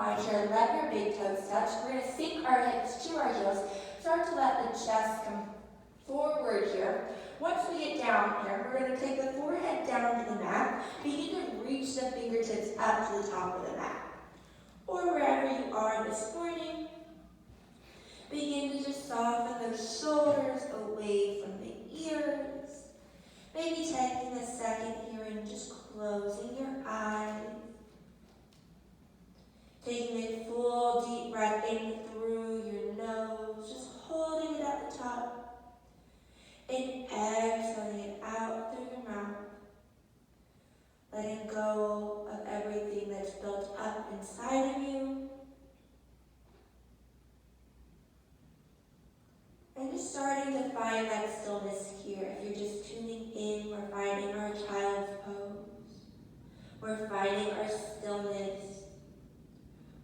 wide here. Let your big toes touch. We're going to sink our hips to our heels. Start to let the chest come forward here. Once we get down here, we're going to take the forehead down to the mat. Begin to reach the fingertips up to the top of the mat. Or wherever you are this morning, begin to just soften those shoulders away from the ears. Maybe taking a second here and just closing your eyes. Taking a full deep breath in through your nose, just holding it at the top. And exhaling it out through your mouth. Letting go of everything that's built up inside of you. And just starting to find that stillness here. If you're just tuning in, we're finding our child's pose. We're finding our stillness.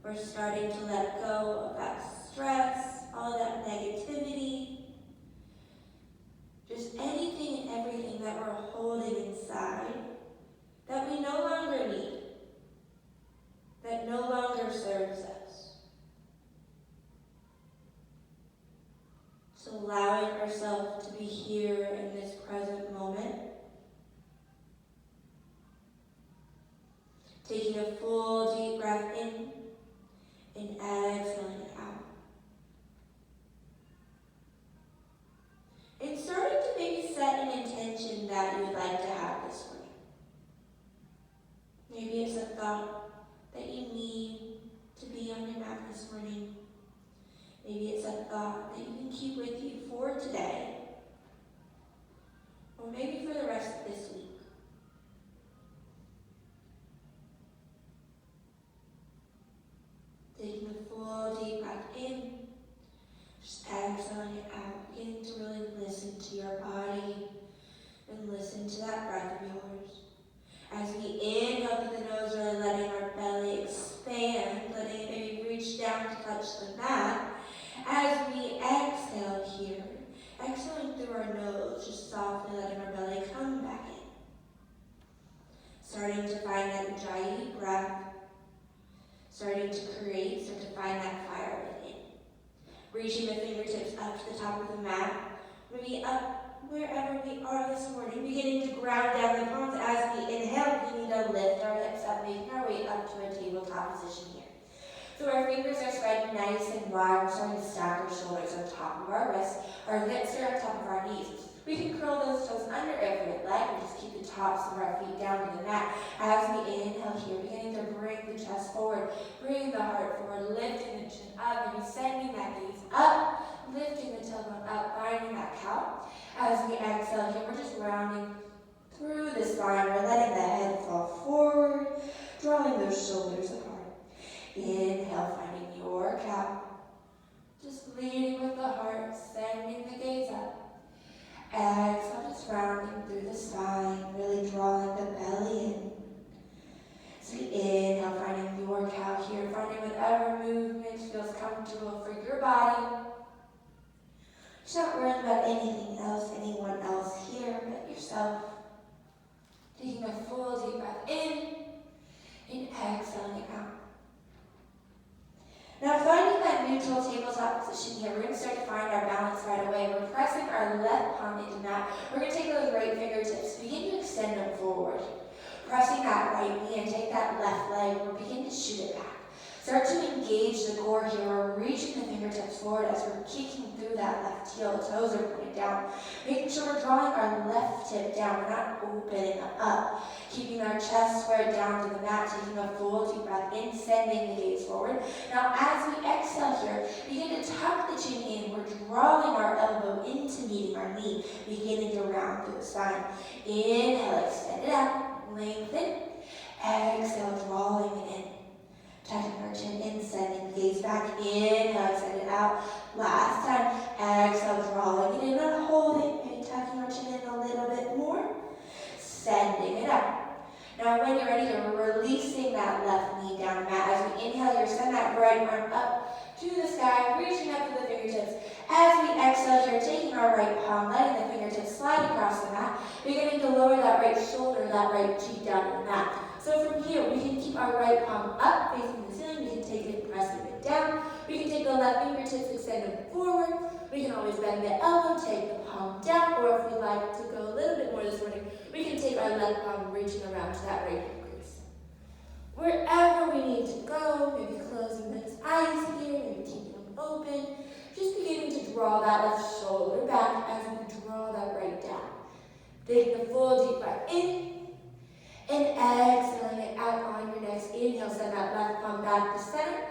We're starting to let go of that stress, all that negativity. Just anything and everything that we're holding inside that we no longer need, that no longer serves us. So allowing ourselves to be here in this present moment. Taking a full deep breath in and exhaling it out. And starting to maybe set an intention that you would like to have this morning. Maybe it's a thought that you need to be on your mat this morning. Maybe it's a thought that you can keep with you for today. Or maybe for the rest of this week. Taking a full deep breath in, just exhaling it out, beginning to really listen to your body and listen to that breath of yours. As we inhale through the nose, really letting our belly expand, letting it maybe reach down to touch the mat. As we exhale here, exhaling through our nose, just softly letting our belly come back in. Starting to find that Ujjayi breath. Starting to create, start to find that fire within. Reaching the fingertips up to the top of the mat. Maybe up wherever we are this morning. Beginning to ground down the palms as we inhale. Beginning to lift our hips up, making our way up to a tabletop position here. So our fingers are spread nice and wide. We're starting to stack our shoulders on top of our wrists. Our hips are on top of our knees. We can curl those toes under every leg and just keep the tops of our feet down to the mat. As we inhale here, beginning to bring the chest forward, bring the heart forward, lifting the chin up, and sending that gaze up, lifting the tailbone up, finding that cow. As we exhale here, we're just rounding through the spine. We're letting the head fall forward, drawing those shoulders apart. Inhale, finding your cow. Just leading with the heart, sending the gaze up. Exhale, just rounding through the spine, really drawing the belly in. So inhale, finding your cow here, finding whatever movement feels comfortable for your body. Just not worrying about anything else, anyone else here but yourself. Taking a full deep breath in and exhaling it out. Now finding that neutral tabletop position here, we're going to start to find our balance right away. We're pressing our left palm into the mat. We're going to take those right fingertips, begin to extend them forward. Pressing that right knee and take that left leg, we'll begin to shoot it back. Start to engage the core here. We're reaching the fingertips forward as we're kicking through that left heel. Toes are pointed down. Making sure we're drawing our left hip down. We're not opening up. Keeping our chest squared down to the mat. Taking a full deep breath in, sending the gaze forward. Now as we exhale here, begin to tuck the chin in. We're drawing our elbow into meeting our knee. Beginning to round through the spine. Inhale, extend it out. Lengthen. Exhale, drawing it in. Tucking our chin in, sending the gaze back. Inhale, extend it out. Last time. Exhale, drawing it in and holding. Maybe tucking our chin in a little bit more. Sending it out. Now when you're ready here, we're releasing that left knee down the mat. As we inhale here, send that right arm up to the sky, reaching up to the fingertips. As we exhale here, taking our right palm, letting the fingertips slide across the mat, beginning to lower that right shoulder, that right cheek down to the mat. So from here, we can keep our right palm up, facing the ceiling. We can take it, pressing it down. We can take the left fingertips, extend them forward. We can always bend the elbow, take the palm down, or if we like to go a little bit more this morning, we can take our left palm, reaching around to that right hip crease. Wherever we need to go, maybe closing those eyes here, maybe keeping them open, just beginning to draw that left shoulder back as we draw that right down. Taking a full deep breath in, and exhaling it out on your next inhale. Send that left palm back to center.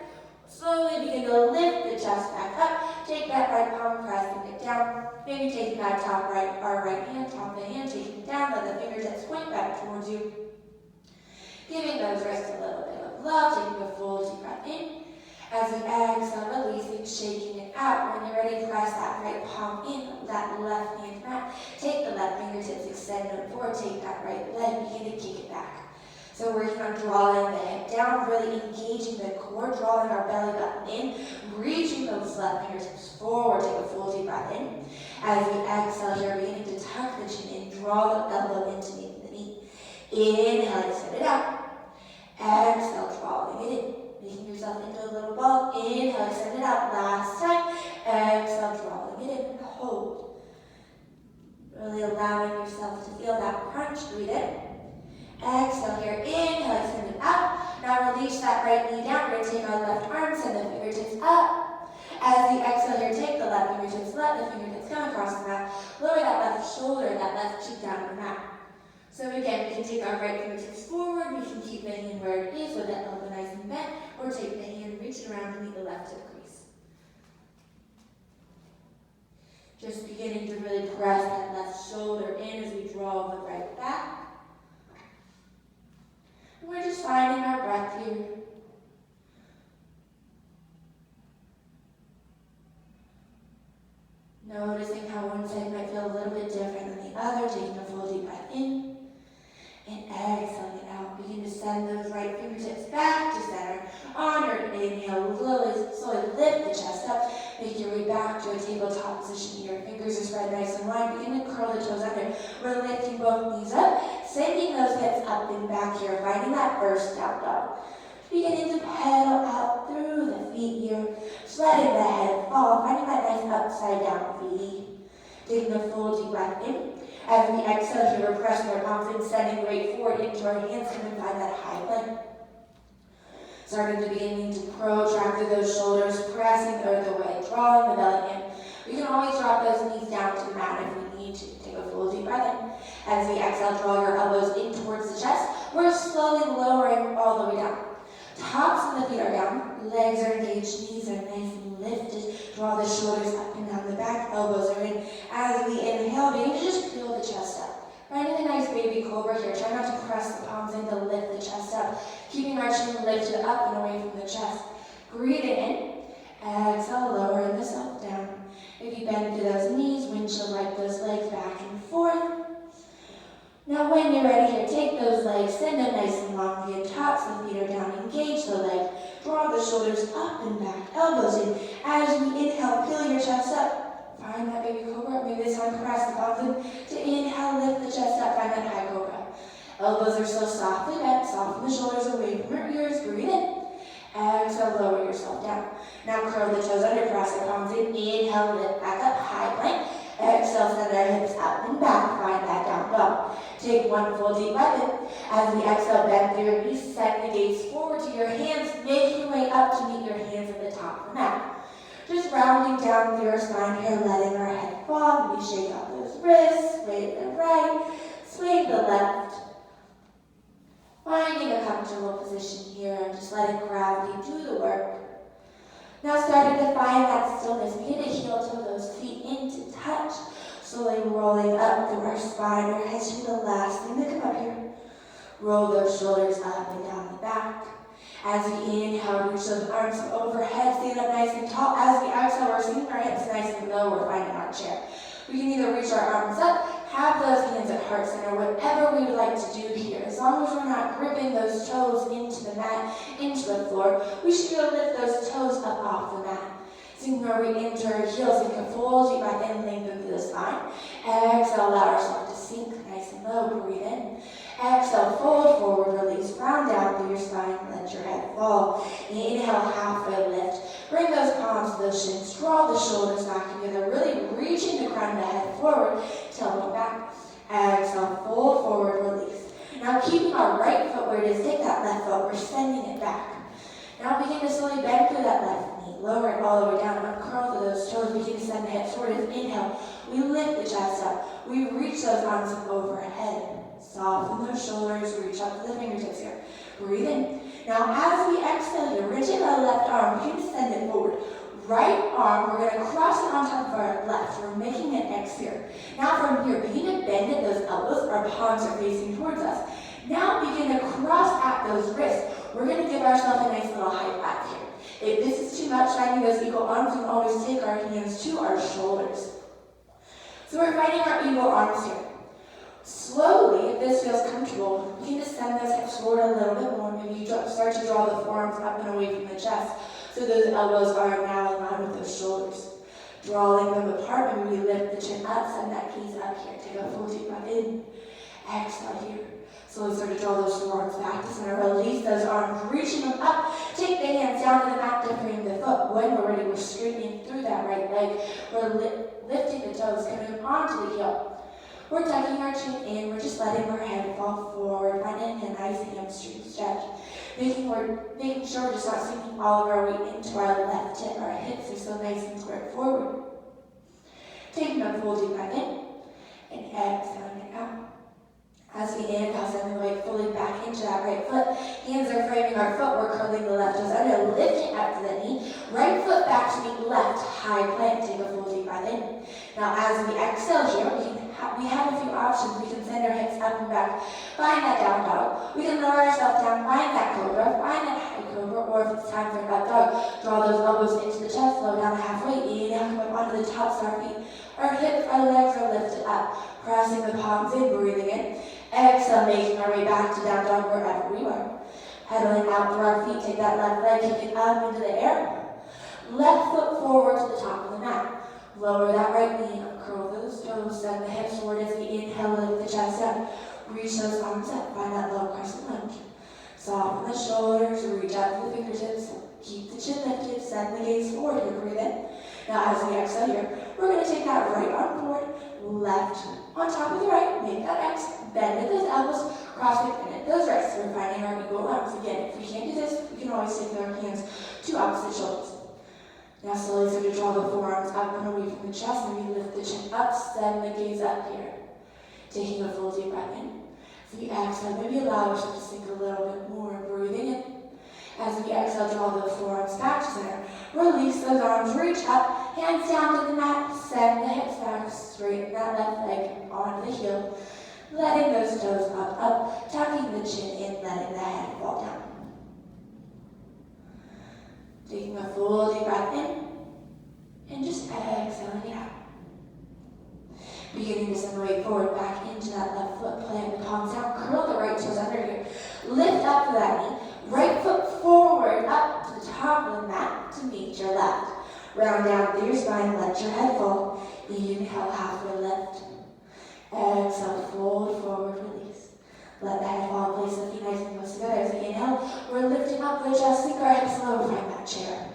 Slowly begin to lift the chest back up. Take that right palm, pressing it down. Maybe taking that top of the hand, taking it down. Let the fingertips point back towards you. Giving those wrists a little bit of love. Taking a full deep breath in. As we exhale, releasing, shaking it out. When you're ready, press that right palm in, that left hand back. Take the left fingertips, extend them forward. Take that right leg, begin to kick it back. So working on drawing the head down, really engaging the core, drawing our belly button in, reaching those left fingertips forward. Take a full deep breath in. As we exhale here, beginning to tuck the chin in, draw the elbow into the knee. Inhale, extend it out. Exhale, drawing it in. Making yourself into a little ball. Inhale, extend it out. Last time. Exhale, drawing it in. Hold. Really allowing yourself to feel that crunch. Breathe in. Exhale here. Inhale, extend it out. Now release that right knee down. We're going to take our left arm, send the fingertips up. As you exhale here, take the left fingertips, let the fingertips come across the mat. Lower that left shoulder, that left cheek down on the mat. So again, we can take our right fingertips forward. We can keep the hand where it is with that elbow nice and bent, or take the hand, reach it around to meet the left hip crease. Just beginning to really press that left shoulder in as we draw the right back. And we're just finding our breath here. Noticing how one side might feel a little bit different than the other. Taking a full deep breath in. And exhaling it out. Begin to send those right fingertips back to center. On your inhale, slowly lift the chest up. Make your way back to a tabletop position here. Fingers are spread nice and wide. Begin to curl the toes under. We're lifting both knees up. Sending those hips up and back here. Finding that first down dog. Beginning to pedal out through the feet here. Just letting the head fall. Finding that nice upside down feet. Taking a full deep breath in. As we exhale here, we're pressing our palms in, sending weight forward into our hands. Come and find that high plank. Starting to beginning to protract through those shoulders, pressing the earth away, drawing the belly in. We can always drop those knees down to the mat if we need to. Take a full deep breath in. As we exhale, draw your elbows in towards the chest. We're slowly lowering all the way down. Tops of the feet are down, legs are engaged, knees are nice and lifted. Draw the shoulders up and down the back, elbows are in. As we inhale, begin to just peel the chest up. Finding a nice baby cobra here. Try not to press the palms in to lift the chest up. Keeping our chin lifted up and away from the chest. Breathing in. Exhale, lowering the self down. If you bend through those knees, windshield wipe those legs back and forth. Now when you're ready here, take those legs, send them nice and long via tops, the feet are down, engage the leg, draw the shoulders up and back, elbows in. As we inhale, peel your chest up, find that baby cobra, maybe this time press the palms in. To inhale, lift the chest up, find that high cobra. Elbows are still softly bent, soften the shoulders away from your ears, breathe in. Exhale, lower yourself down. Now curl the toes under, press the palms in, inhale, lift back up, high plank. Exhale, send our hips up and back, find that down dog. Take one full deep breath in. As we exhale, bend through your knees, send the gaze forward to your hands, make your way up to meet your hands at the top of the mat. Just rounding down through our spine here, letting our head fall. We shake out those wrists, sway to the right, sway to the left. Finding a comfortable position here and just letting gravity do the work. Now starting to find that stillness, begin to heel toe those feet into touch, slowly rolling up through our spine. Our head should be the last thing to come up here. Roll those shoulders up and down the back. As we inhale, reach those arms overhead, stand up nice and tall. As we exhale, we're seeing our hips nice and low, we're finding our chair. We can either reach our arms up, have those hands at heart center, whatever we would like to do here. As long as we're not gripping those toes into the mat, into the floor, we should be able to lift those toes up off the mat. Seeing where we enter our heels, take a full deep breath in, lengthen through the spine. Exhale, allow ourselves to sink nice and low, breathe in. Exhale, fold forward, release, round fall. Inhale, halfway lift. Bring those palms to those shins. Draw the shoulders back together. Really reaching the crown of the head forward. Tailbone back. Exhale, fold forward, release. Now keeping our right foot where it is, take that left foot. We're sending it back. Now begin to slowly bend through that left knee. Lower it all the way down. Uncurl through those toes. Begin to send the hips forward. Inhale. We lift the chest up. We reach those arms up overhead. Soften those shoulders. Reach up to the fingertips here. Breathe in. Now as we exhale here, we're going to take our left arm. Begin to send it forward. Right arm, we're going to cross it on top of our left. We're making an X here. Now from here, begin to bend at those elbows. Our palms are facing towards us. Now begin to cross at those wrists. We're going to give ourselves a nice little high back here. If this is too much, finding those eagle arms, we can always take our hands to our shoulders. So we're finding our eagle arms here. Slowly, if this feels comfortable, you can just send those hips forward a little bit more. Maybe you start to draw the forearms up and away from the chest. So those elbows are now in line with those shoulders. Drawing them apart, maybe we lift the chin up, send that gaze up here. Take a full deep breath in. Exhale here. Slowly start to draw those forearms back to center. Release those arms, reaching them up. Take the hands down to the mat to frame the foot. When we're ready, we're straightening through that right leg. We're lifting the toes, coming onto the heel. We're tucking our chin in. We're just letting our head fall forward, finding a nice hamstring stretch. Making sure we're just not sinking all of our weight into our left hip. Our hips are so nice and squared forward. Taking a full deep breath in and exhaling it out. As we inhale, send the weight fully back into that right foot. Hands are framing our foot. We're curling the left toes under, lifting up to the knee. Right foot back to meet left, high plank. Take a full deep breath in. Now as we exhale here, we have a few options. We can send our hips up and back. Find that down dog. We can lower ourselves down, find that cobra, find that high cobra, or if it's time for an up dog, draw those elbows into the chest, slow down halfway. Inhale, come up onto the tops of our feet. Our hips, our legs are lifted up. Pressing the palms in, breathing in. Exhale, making our way back to down dog wherever we are. Pedaling out through our feet, take that left leg, kick it up into the air. Left foot forward to the top of the mat. Lower that right knee, curl those toes, send the hips forward as we inhale, lift the chest up. Reach those arms up, find that low crescent lunge. Soften the shoulders, reach out to the fingertips. Keep the chin lifted, send the gaze forward here, breathe in. Now as we exhale here, we're going to take that right arm forward, left on top of the right, make that X, bend at those elbows, cross it, bend at those wrists. We're finding our eagle arms. Again, if we can't do this, we can always take our hands to opposite shoulders. Now slowly start to draw the forearms up and away from the chest, and we lift the chin up, send the gaze up here. Taking a full deep breath in. As we exhale, maybe allow yourself to sink a little bit more, breathing in. As we exhale, draw the forearms back to center. Release those arms, reach up, hands down to the mat, send the hips back, straighten that left leg onto the heel. Letting those toes up, tucking the chin in, letting the head fall down. Taking a full deep breath in, and just exhaling it out. Beginning to send the weight forward back into that left foot, plant the palms down, curl the right toes under here. Lift up to that knee, right foot forward up to the top of the mat to meet your left. Round down through your spine, let your head fall. Inhale, halfway lift. Exhale, fold forward, release. Let the head fall, place the feet nice and close together. As we inhale, we're lifting up the chest, sink our hips low, find that chair.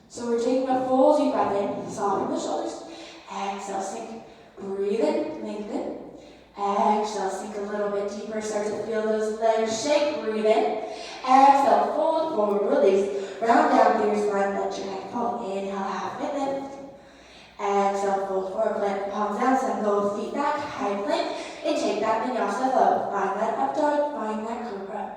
So we're taking a full deep breath in, soften the shoulders. Exhale, sink. Breathe in, lengthen. Exhale, sink a little bit deeper, start to feel those legs shake. Breathe in. Exhale, fold forward, release. Round down through your spine, let your head fall. Inhale, halfway lift. Exhale, fold forward, plant the palms down, send both feet back, high plank, and take that Vinyasa Flow. Find that up dog, find that cobra.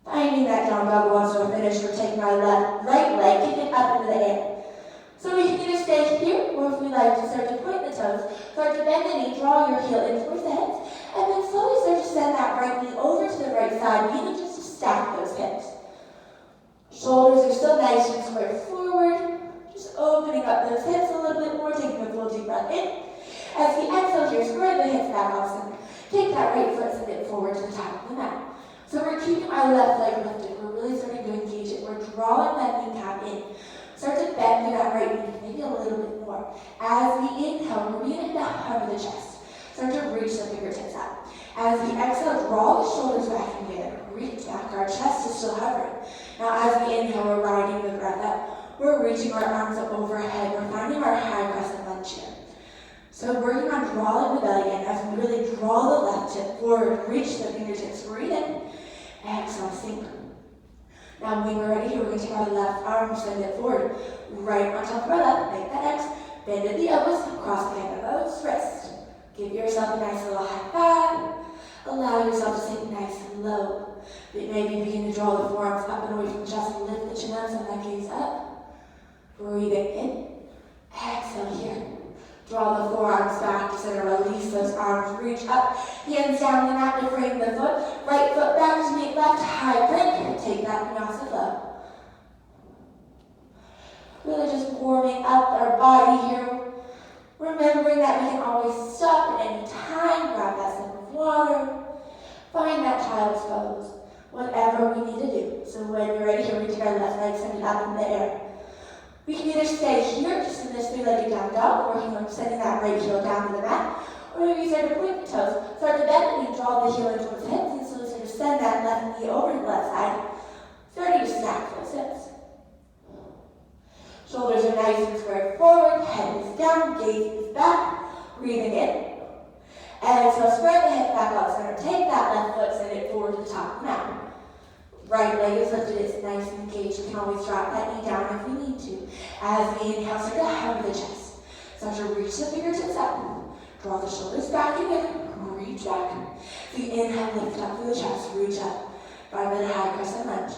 Finding that down dog. Once we're finished, we're taking our right leg, kick it up into the air. So we can either stay here, or if we like to start to point the toes, start to bend the knee, draw your heel in towards the hips, and then slowly start to send that right knee over to the right side, meaning just to stack those hips. Shoulders are still nice and squared forward. Just opening up those hips a little bit more, taking a full deep breath in. As we exhale here, square the hips back off center. Take that right foot, send it forward to the top of the mat. So we're keeping our left leg lifted. We're really starting to engage it. We're drawing that kneecap in. Start to bend through that right knee, maybe a little bit more. As we inhale, we're beginning to hover the chest. Start to reach the fingertips out. As we exhale, draw the shoulders back together. Reach back. Our chest is is still hovering. Now as we inhale, we're riding the breath up. We're reaching our arms up overhead. We're finding our high crescent lunge here. So working on drawing the belly in as we really draw the left hip forward, reach the fingertips, breathe in, exhale, sink. Now when we're ready here, we're going to take our left arm, send it forward, right on top of our left, make that X, bend at the elbows, cross the hand of those wrists. Give yourself a nice little high five. Allow yourself to sink nice and low. Maybe begin to draw the forearms up and away from the chest, lift the chin up, send that gaze up. Breathing in, exhale here. Draw the forearms back to center, release those arms, reach up, hands down the mat to frame the foot, right foot back to meet left, high plank, take that Vinyasa Flow. Really just warming up our body here, remembering that we can always stop at any time, grab that sip of water, find that child's pose, whatever we need to do. So when you're ready here, we take our left leg, send it up in the air. We can either stay here, just in this three-legged down dog, working on sending that right heel down to the mat, or maybe start to point the toes, start to bend and draw the heel into the hips, and so sort of send that left knee over to the left side, starting to stack those hips. Shoulders are nice and squared forward, head is down, gaze is back, breathing in. Exhale, spread the hips back out center, take that left foot, send it forward to the top of the mat. Right leg is lifted, it's nice and engaged. We can always drop that knee down if we need to. As we inhale, start to hover the chest. Start to reach the fingertips up. Draw the shoulders back again, reach back. The inhale, lift up through the chest, reach up. Find that high crescent lunge.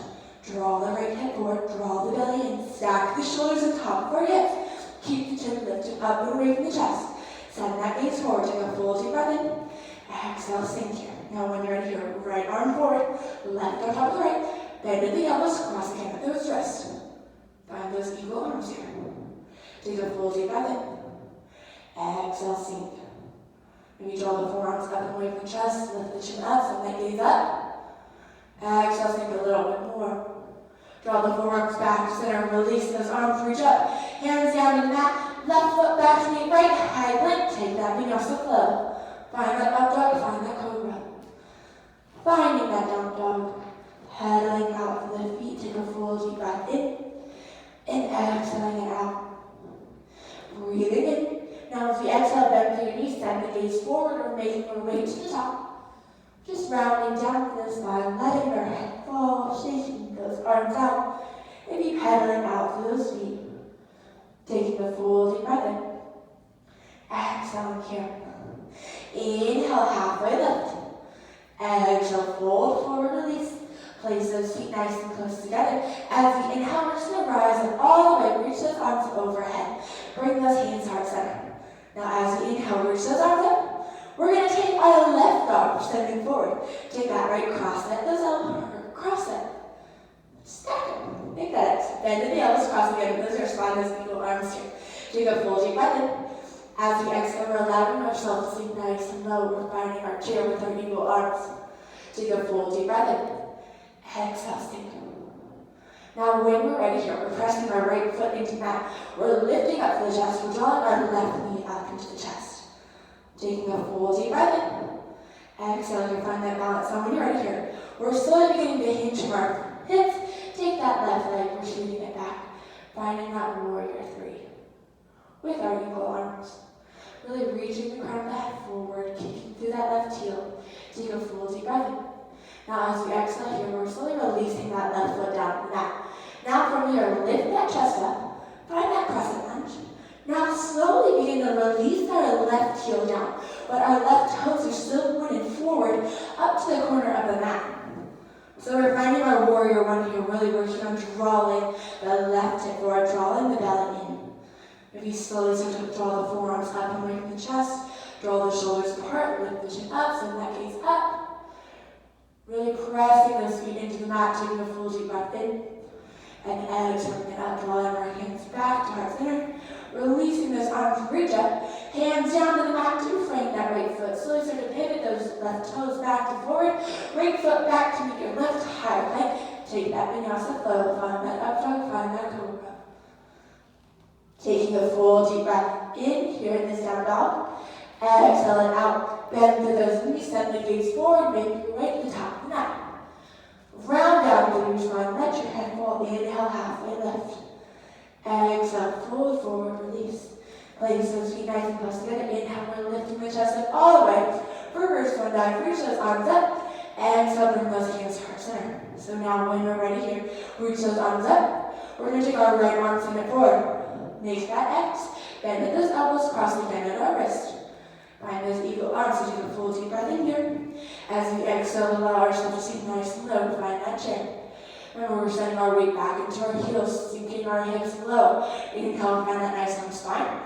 Draw the right hip forward, draw the belly in, stack the shoulders on top of our hips. Keep the chin lifted up and away from the chest. Send that gaze forward, take a full deep breath in. Exhale, sink here. Now when you're ready here, right arm forward, left on top of the right, bend at the elbows, cross the hand at those wrists. Find those equal arms here. Take a full deep breath in. Exhale, sink. Maybe draw the forearms up and away from the chest, lift the chin up, send that gaze up. Exhale, sink a little bit more. Draw the forearms back to center, release those arms, reach up, hands down to the mat, left foot back to meet right, high plank, take that Vinyasa Flow. Find that up dog, find that cobra. Finding that down dog, pedaling out for the feet, take a full deep breath in, and exhaling it out. Breathing in. Now as we exhale, bend through your knees, send the gaze forward, or making our way to the top. Just rounding down to the spine, letting our head fall, shaking those arms out, maybe pedaling out through those feet. Taking a full deep breath in. Exhaling here. Inhale, halfway lift. Exhale, fold forward, release. Place those feet nice and close together. As we inhale, we're just going to rise up all the way, reach those arms overhead. Bring those hands heart center. Now as we inhale, reach those arms up. We're going to take our left arm, extending forward. Take that right cross at those elbows, cross it. Stack it. Make that X. Bend at the elbows, cross again. Those are spine, those equal arms here. Take a full deep breath in. As we exhale, we're allowing ourselves to sink nice and low. We're finding our chair with our equal arms. Take a full deep breath in. Exhale, sink. Now when we're ready here, we're pressing our right foot into the mat. We're lifting up the chest. We're drawing our left knee up into the chest. Taking a full deep breath in. Exhale, you'll find that balance. Now when you're ready here, we're slowly beginning to hinge from our hips. Take that left leg, we're shooting it back. Finding that warrior three. With our equal arms. Really reaching the crown of the head forward, kicking through that left heel. Take a full deep breath in. Now as we exhale here, we're slowly releasing that left foot down to the mat. Now from here, lift that chest up. Find that crescent lunge. Now slowly begin to release our left heel down. But our left toes are still pointed forward up to the corner of the mat. So we're finding our warrior one here, really working on drawing the left hip forward, drawing the belly in. Maybe slowly start to draw the forearms up and away from the chest, draw the shoulders apart, lift the chin up, send that gaze up. Really pressing those feet into the mat, taking a full deep breath in. And exhaling it up, drawing our hands back to heart center. Releasing those arms, reach up, hands down to the mat to frame that right foot. Slowly start to pivot those left toes back to forward. Right foot back to meet your left high plank. Take that Vinyasa Flow, find that up dog, find that cobra. Taking a full deep breath in here in this down dog. Exhale it out. Bend through those knees, send the gaze forward, make your way to the top of the mat. Round down through your spine, let your head fall, inhale, halfway lift. Exhale, fold forward, release. Place those feet nice and close together. Inhale, we're lifting the chest up all the way. Reverse one dive, reach those arms up. Exhale, bring those hands to heart center. So now when we're ready here, reach those arms up. We're going to take our right arm, send it forward. Make that X. Bend at those elbows, cross the hand at our wrist. Find those eagle arms, so take a full deep breath in here. As we exhale, allow ourselves to sink nice and low, find that chair. Remember, we're sending our weight back into our heels, sinking our hips low. Inhale, find that nice long spine.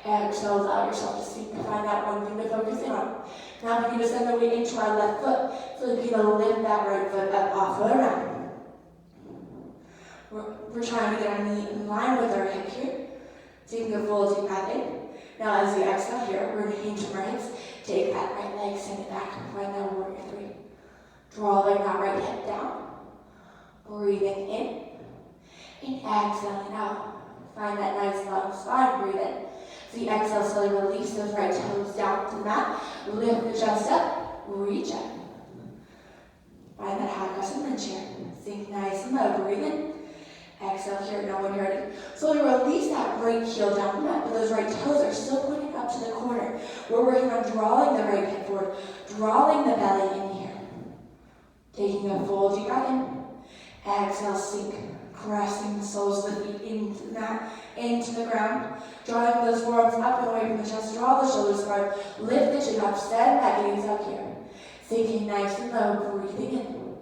Exhale, allow yourself to sink, find that one thing to focus in on. Now we're going to send the weight into our left foot, so we're going to lift that right foot up off of the ground. We're trying to get our knee in line with our hip here. Taking a full deep breath in. Now as we exhale here, we're going to hinge from our hips. Take that right leg, send it back, and find that warrior three. Drawing that right hip down. Breathing in. And exhaling out. Find that nice long spine, breathe in. So you exhale, slowly release those right toes down to the mat. Lift the chest up, reach up. Find that high crescent chair. Sink nice and low, breathe in. Exhale here, now when you're ready. Slowly release that right heel down the mat, but those right toes are still pointing up to the corner. We're working on drawing the right hip forward, drawing the belly in here. Taking a full deep breath in. Exhale, sink, pressing the soles of the feet into the mat, into the ground. Drawing those forearms up and away from the chest, draw the shoulders forward, lift the chin up, send that gaze up here. Sinking nice and low, breathing in.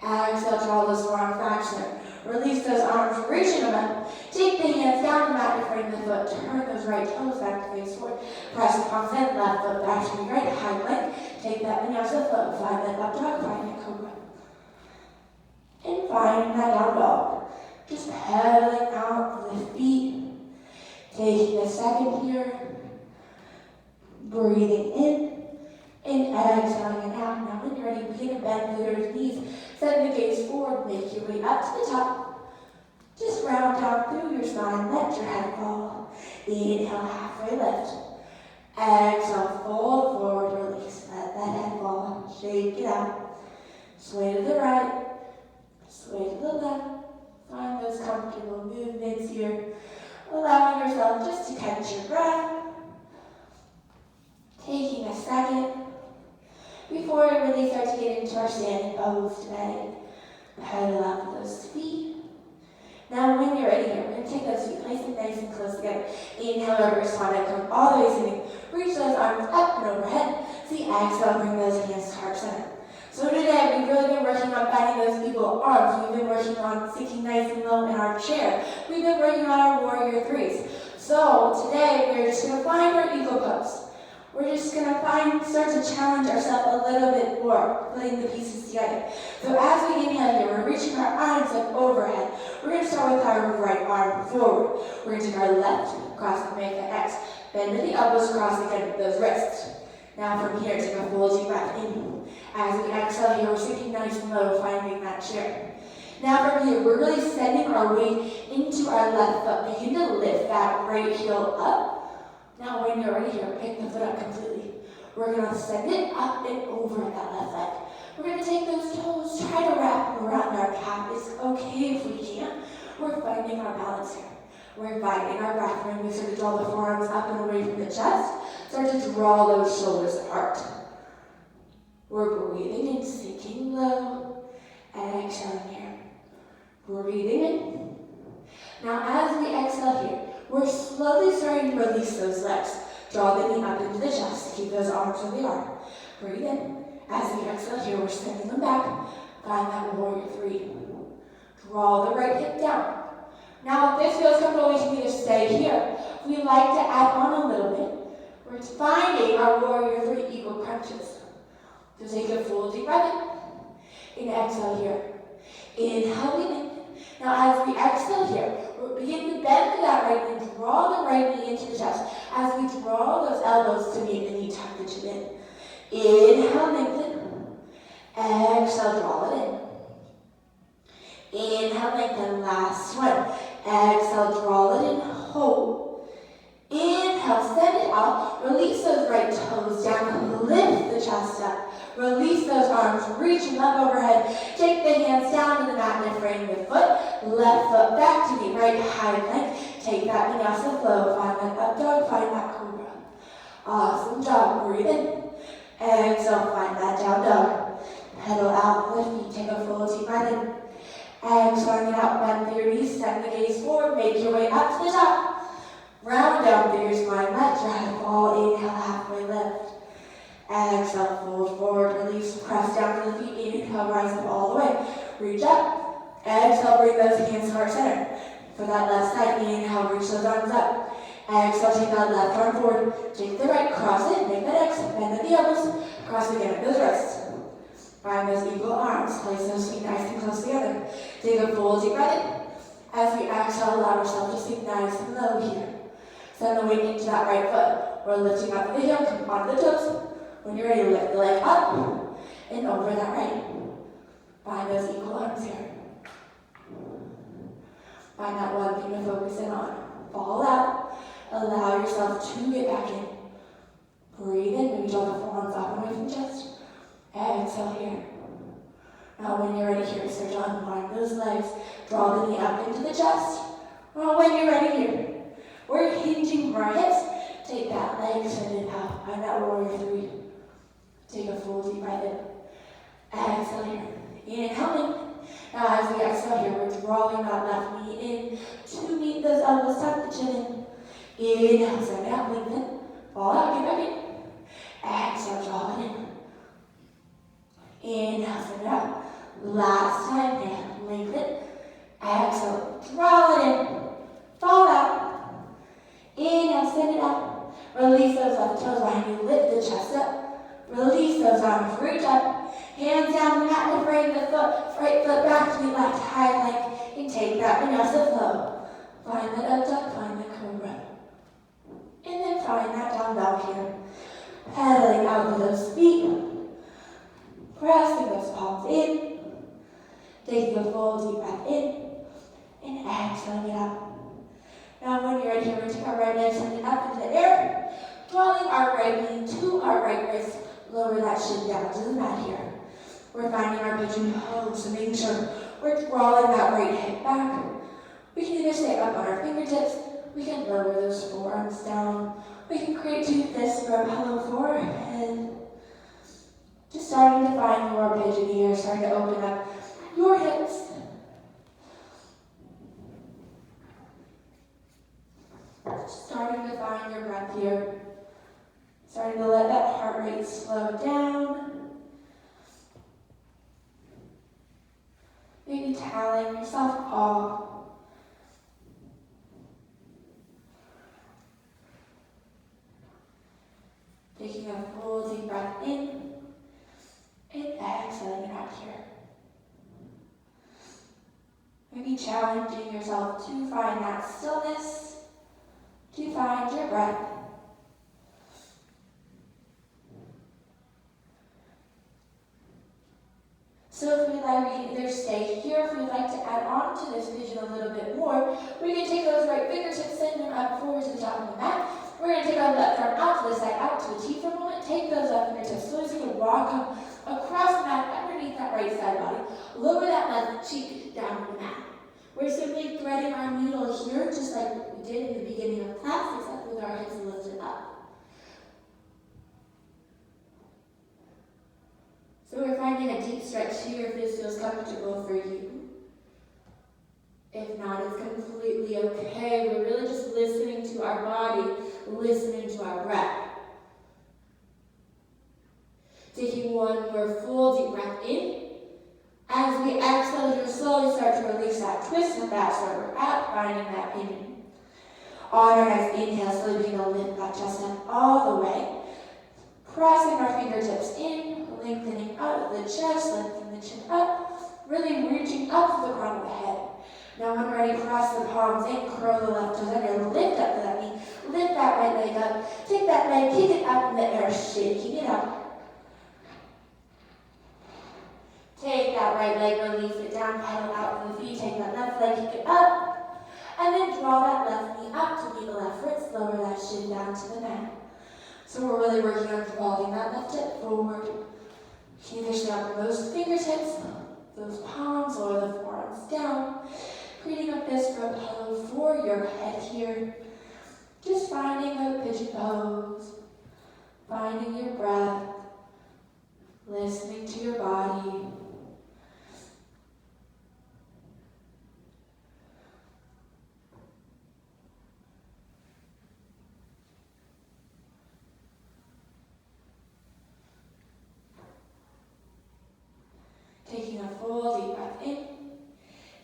Exhale, draw those forearms back center. Release those arms, reaching them up. Take the hands down the mat to frame the foot. Turn those right toes back to face forward. Press the palms in, left foot back to the right, high plank. Take that Vinyasa Flow, find that up dog, find that cobra. And find that down dog. Just pedaling out the feet. Taking a second here. Breathing in. And exhaling it out. Now when you're ready, begin to bend through your knees. Send the gaze forward, make your way up to the top. Just round down through your spine, let your head fall. Inhale, halfway lift. Exhale, fold forward, release. Let that head fall, shake it out. Sway to the right, sway to the left. Find those comfortable movements here. Allowing yourself just to catch your breath. Taking a second. Before we really start to get into our standing pose today, pedal out those feet. Now when you're ready here, we're going to take those feet, place them nice and close together. Inhale, reverse swan, come all the way sitting. Reach those arms up and overhead. See, exhale, bring those hands to heart center. So today, we've really been working on bending those eagle arms. We've been working on sinking nice and low in our chair. We've been working on our warrior threes. So today, we're just going to find our eagle pose. We're just going to start to challenge ourselves a little bit more, putting the pieces together. So as we inhale here, we're reaching our arms up overhead. We're going to start with our right arm forward. We're going to take our left, cross and make the X. Bend at the elbows, cross again with those wrists. Now from here, take a full deep breath in. As we exhale here, we're sinking nice and low, finding that chair. Now from here, we're really sending our weight into our left foot. Begin to lift that right heel up. Now when you're ready here, pick the foot up completely. We're going to send it up and over that left leg. We're going to take those toes, try to wrap them around our calf. It's okay if we can't. We're finding our balance here. We're finding our breath. When we start to draw the forearms up and away from the chest, start to draw those shoulders apart. We're breathing in, sinking low, and exhaling here. Breathing in. Now as we exhale here, we're slowly starting to release those legs. Draw the knee up into the chest. Keep those arms where they are. Breathe in. As we exhale here, we're sending them back. Find that warrior three. Draw the right hip down. Now, if this feels comfortable, we can either stay here. We like to add on a little bit. We're finding our warrior three eagle crunches. So take a full deep breath in. And exhale here. Inhale in. Now, as we exhale here, we're beginning to bend to that right knee, draw the right knee into the chest. As we draw those elbows to meet the knee, tuck the chin in. Inhale, lengthen. Exhale, draw it in. Inhale, lengthen. Last one. Exhale, draw it in. Hold. Inhale, send it out. Release those right toes down. Lift the chest chest up. Release those arms, reaching up overhead. Take the hands down to the mat and frame the foot. Left foot back to the right high plank. Take that Vinyasa Flow. Find that up dog, find that cobra. Awesome job. Breathe in. Exhale, find that down dog. Pedal out the feet. Take a full deep breath in. Exhaling it out, bend through your knees, send the gaze forward, make your way up to the top. Round down through your spine, let your head fall, inhale, halfway lift. Exhale, fold forward, release, press down to the feet, inhale, rise up all the way. Reach up, exhale, bring those hands to heart center. For that left side, inhale, reach those arms up. Exhale, take that left arm forward, take the right, cross it, make that X, bend at the elbows, cross again at those wrists. Find those eagle arms, place those feet nice and close together. Take a full deep breath in. As we exhale, allow ourselves to sink nice and low here. Send the weight into that right foot. We're lifting up the heel, come onto the toes. When you're ready, lift the leg up and over that right. Find those equal arms here. Find that one thing to focus in on. Fall out. Allow yourself to get back in. Breathe in, maybe draw the forearms up and away from the chest. Exhale here. Now when you're ready here, start to unwind those legs. Draw the knee up into the chest. Well, when you're ready here, we're hinging from our hips. Take that leg, send it out. Find that warrior three. Take a full deep breath in. Exhale here. Inhaling. Now as we exhale here, we're drawing that left knee in to meet those elbows, tuck the chin in. Inhale, send it out, lengthen. Fall out, get back in. Exhale, draw it in. Inhale, send it out. Last time, and lengthen. Exhale, draw it in. Fall out. Inhale, send it out. Release those left toes behind you. Lift the chest up. Release those arms. Reach up. Hands down the mat and frame the foot. Right foot back to the left high plank. And take that Vinyasa Flow. Find that up dog, find the cobra. And then find that down dog here. Pedaling out with those feet. Pressing those palms in. Taking a full deep breath in. And exhaling it out. Now when you're ready here, we're going to take our right leg, send it up into the air. Drawing our right knee to our right wrist. Lower that shin down to the mat here. We're finding our pigeon pose, so making sure we're drawing that right hip back. We can either stay up on our fingertips. We can lower those forearms down. We can create two fists for a pillow forehead. Just starting to find your pigeon here, starting to open up your hips. Starting to find your breath here. Starting to let that heart rate slow down. Maybe toweling yourself off. Taking a full deep breath in and exhaling it out here. Maybe challenging yourself to find that stillness, to find your breath. So if we'd like, we can either stay here. If we'd like to add on to this pigeon a little bit more, we can take those right fingertips, send them up forward to the top of the mat. We're going to take our left arm out to the side, out to the T for a moment. Take those left fingertips, slowly so you can walk them across the mat, underneath that right side body. Lower that left cheek down to the mat. We're simply threading our needle here, just like we did in the beginning of class, except with our hips lifted up. So we're finding a deep stretch here if this feels comfortable for you. If not, it's completely okay. We're really just listening to our body, listening to our breath. Taking one more full deep breath in. As we exhale, you'll slowly start to release that twist of that so we're out, finding that in. On our next inhale, slowly begin to lift that chest up all the way. Pressing our fingertips in, lengthening out the chest, lifting the chin up, really reaching up to the crown of the head. Now when ready, press the palms in, curl the left toes under, lift up to that knee, lift that right leg up, take that leg, kick it up in the air, shaking it up. Take that right leg, release it down, pedal out to the feet, take that left leg, kick it up, and then draw that left knee up to meet the left wrist, lower that shin down to the mat. So we're really working on evolving that left hip forward. Transition out those fingertips, those palms or the forearms down, creating a fist rub pillow for your head here. Just finding a pigeon pose, finding your breath, listening to your body. Taking a full deep breath in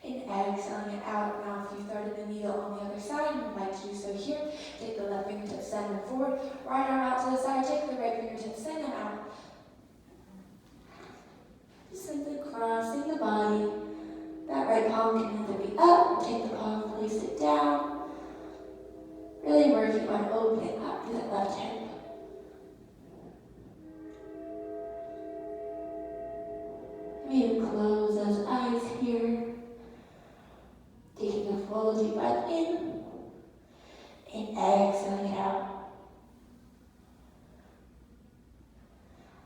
and exhaling it out. Now if you threaded the needle on the other side and would like to do so here, take the left fingertip, send them forward, right arm out to the side, take the right fingertip, send them out. Just simply crossing the body. That right palm can either be up, or take the palm, place it down. Really working on opening up to that left hip. Maybe close those eyes here. Taking a full deep breath in and exhaling it out.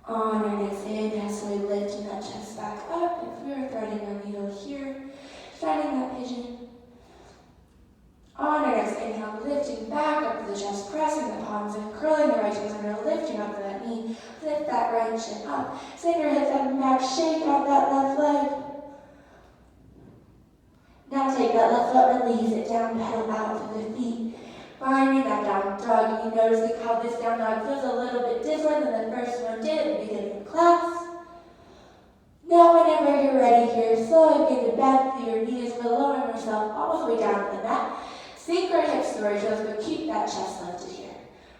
On our next inhale, slowly lifting that chest back up. If we are threading our needle here, starting that pigeon. On our next inhale, lifting back up to the chest, pressing the palms in, curling the right toes under, lifting up that knee, lift that right shin up, send your hips up and back, shake out that left leg. Now take that left foot, release it down, pedal out to the feet, finding that down dog. You noticing how this down dog feels a little bit different than the first one did at the beginning of class. Now whenever you're ready here, slowly begin to bend through your knees, we're lowering ourselves all the way down to the mat. Sink our hips to our toes, but keep that chest lifted here.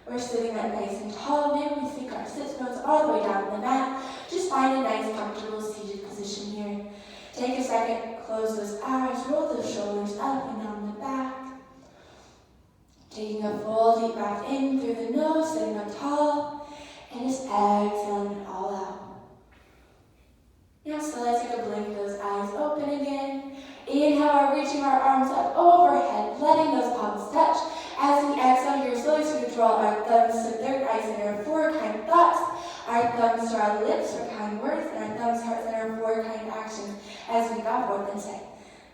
We're sitting up nice and tall. Maybe we sink our sit bones all the way down to the mat. Just find a nice, comfortable seated position here. Take a second, close those eyes, roll those shoulders up and down the back. Taking a full deep breath in through the nose, sitting up tall, and just exhaling it all out. Now slowly take a blink, those eyes open again. Inhale, reaching our arms up overhead, letting those palms touch. As we exhale here, slowly sort of draw our thumbs to third eye center for kind thoughts, our thumbs to our lips for kind words, and our thumbs to heart center for kind actions as we bow forth and say,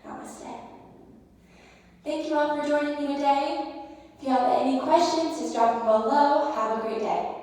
Namaste. Thank you all for joining me today. If you have any questions, just drop them below. Have a great day.